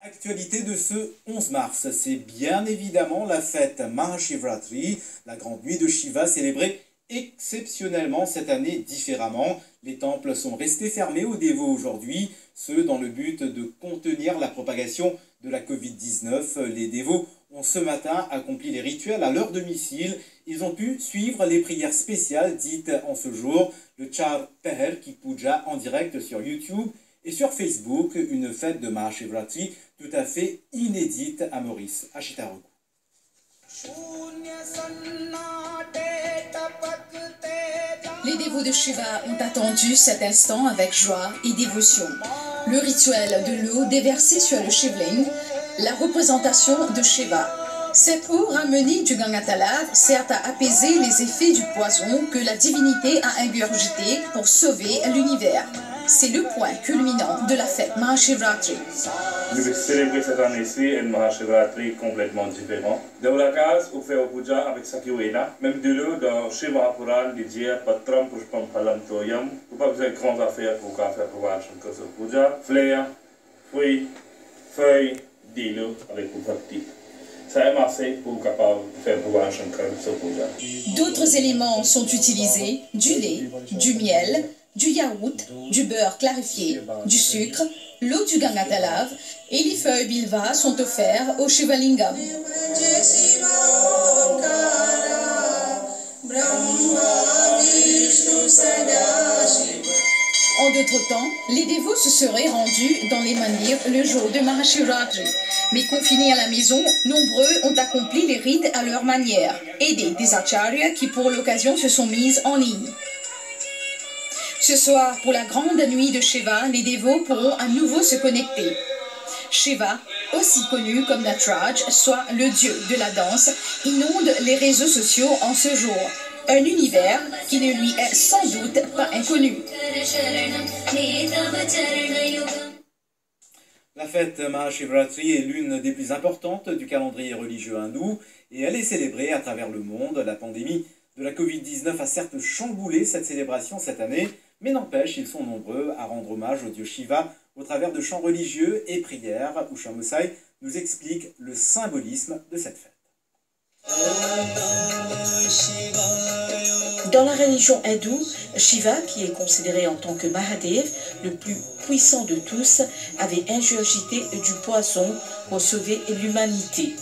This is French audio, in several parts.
Actualité de ce 11 mars, c'est bien évidemment la fête Mahashivratri, la grande nuit de Shiva célébrée exceptionnellement cette année différemment. Les temples sont restés fermés aux dévots aujourd'hui, ce dans le but de contenir la propagation de la Covid-19. Les dévots ont ce matin accompli les rituels à leur domicile. Ils ont pu suivre les prières spéciales dites en ce jour, le Char Peher Ki Puja en direct sur YouTube et sur Facebook, une fête de Mahashivratri tout à fait inédite à Maurice, à Chitaroku. Les dévots de Shiva ont attendu cet instant avec joie et dévotion. Le rituel de l'eau déversée sur le Shivling, la représentation de Shiva. Cette eau ramenée du Gangatalav sert à apaiser les effets du poison que la divinité a ingurgité pour sauver l'univers. C'est le point culminant de la fête Mahashivratri. Nous célébrons cette année-ci une Mahashivratri complètement différente. Dans la case, on fait un puja avec Sakyavena. Même de l'eau, dans Shiva Puran, il dit Patram Pushpam Phalam Toyam. Il n'y a pas besoin de grandes affaires pour faire pouvoir chanter ce puja. Fleurs, fruits, feuilles, d'îlot avec le bhakti. Ça est assez pour capable faire pouvoir chanter ce puja. D'autres éléments sont utilisés, du lait, du miel, du yaourt, du beurre clarifié, du sucre, l'eau du Gangatalav et les feuilles bilva sont offerts au Shivalingam. En d'autres temps, les dévots se seraient rendus dans les mandirs le jour de Mahashivratri. Mais confinés à la maison, nombreux ont accompli les rites à leur manière, aidés des acharyas qui pour l'occasion se sont mises en ligne. Ce soir, pour la grande nuit de Shiva, les dévots pourront à nouveau se connecter. Shiva, aussi connu comme Nataraj, soit le dieu de la danse, inonde les réseaux sociaux en ce jour. Un univers qui ne lui est sans doute pas inconnu. La fête Mahashivratri est l'une des plus importantes du calendrier religieux hindou et elle est célébrée à travers le monde. La pandémie de la Covid-19 a certes chamboulé cette célébration cette année, mais n'empêche, ils sont nombreux à rendre hommage au dieu Shiva au travers de chants religieux et prières. Usha Mosai nous explique le symbolisme de cette fête. Dans la religion hindoue, Shiva, qui est considéré en tant que Mahadev, le plus puissant de tous, avait ingurgité du poison pour sauver l'humanité.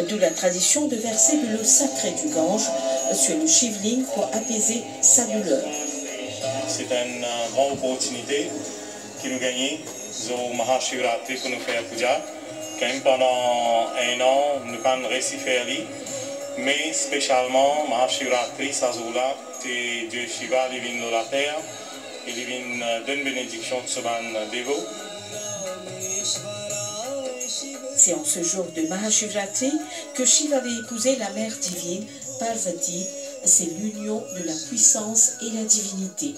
D'où la tradition de verser de l'eau sacrée du Gange sur le Shivling pour apaiser sa douleur. C'est une grande opportunité qui nous gagne au Mahashivratri pour nous faire puja. Quand pendant un an, nous avons réussi à faire ça. Mais spécialement, Mahashivratri, ça là, que Dieu Shiva vient de la terre et il vient d'une bénédiction de ce dévot. C'est en ce jour de Mahashivratri que Shiva avait épousé la mère divine, Parvati. C'est l'union de la puissance et la divinité.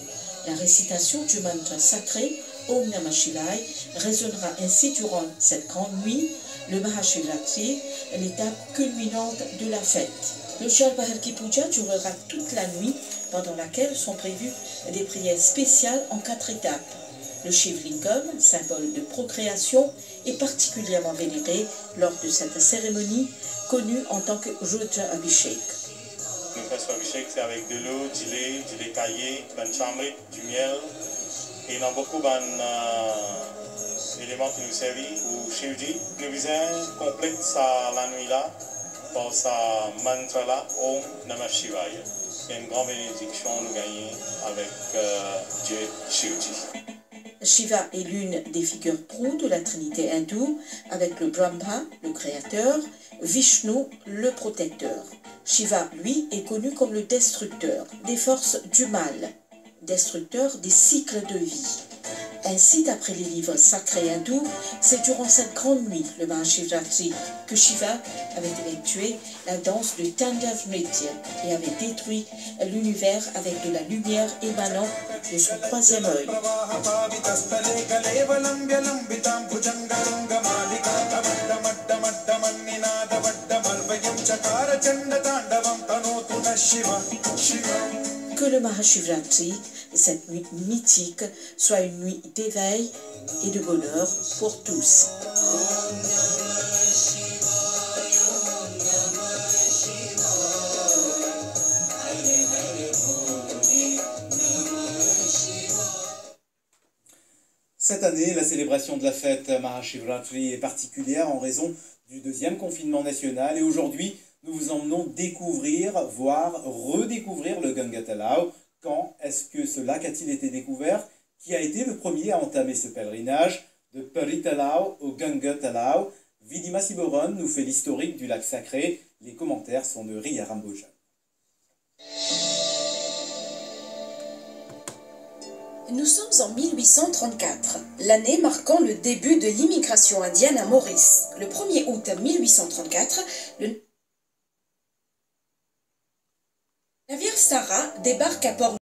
La récitation du mantra sacré Om Namah Shivaya résonnera ainsi durant cette grande nuit, le Mahashivratri, l'étape culminante de la fête. Le Char Peher Ki Puja durera toute la nuit, pendant laquelle sont prévues des prières spéciales en 4 étapes. Le Shivlingam, symbole de procréation, est particulièrement vénéré lors de cette cérémonie connue en tant que Rudra Abhishek. Le festival Abhishek, c'est avec de l'eau, du lait caillé, du chamrit, du miel. Et il y a beaucoup d'éléments qui nous servent pour Shivji. Nous visons complète la nuit là, par sa mantra là, Om Namah Shivaya. C'est une grande bénédiction nous gagnons avec Dieu Shivji. Shiva est l'une des figures pro de la trinité hindoue, avec le Brahma, le créateur, Vishnu, le protecteur. Shiva, lui, est connu comme le destructeur des forces du mal, destructeur des cycles de vie. Ainsi, d'après les livres sacrés hindous, c'est durant cette grande nuit, le Mahashivratri, que Shiva avait effectué la danse de Tandav Nritya et avait détruit l'univers avec de la lumière émanant de son troisième œil. Que le Mahashivratri, cette nuit mythique, soit une nuit d'éveil et de bonheur pour tous. Cette année, la célébration de la fête Mahashivratri est particulière en raison du deuxième confinement national et aujourd'hui, nous vous emmenons découvrir, voire redécouvrir le Ganga Talao. Quand est-ce que ce lac a-t-il été découvert? Qui a été le premier à entamer ce pèlerinage? De Pari Talao au Ganga Talao, Vidima Siboron nous fait l'historique du lac sacré. Les commentaires sont de Ria Rambojan. Nous sommes en 1834, l'année marquant le début de l'immigration indienne à Maurice. Le 1er août 1834, le navire Sarah débarque à Port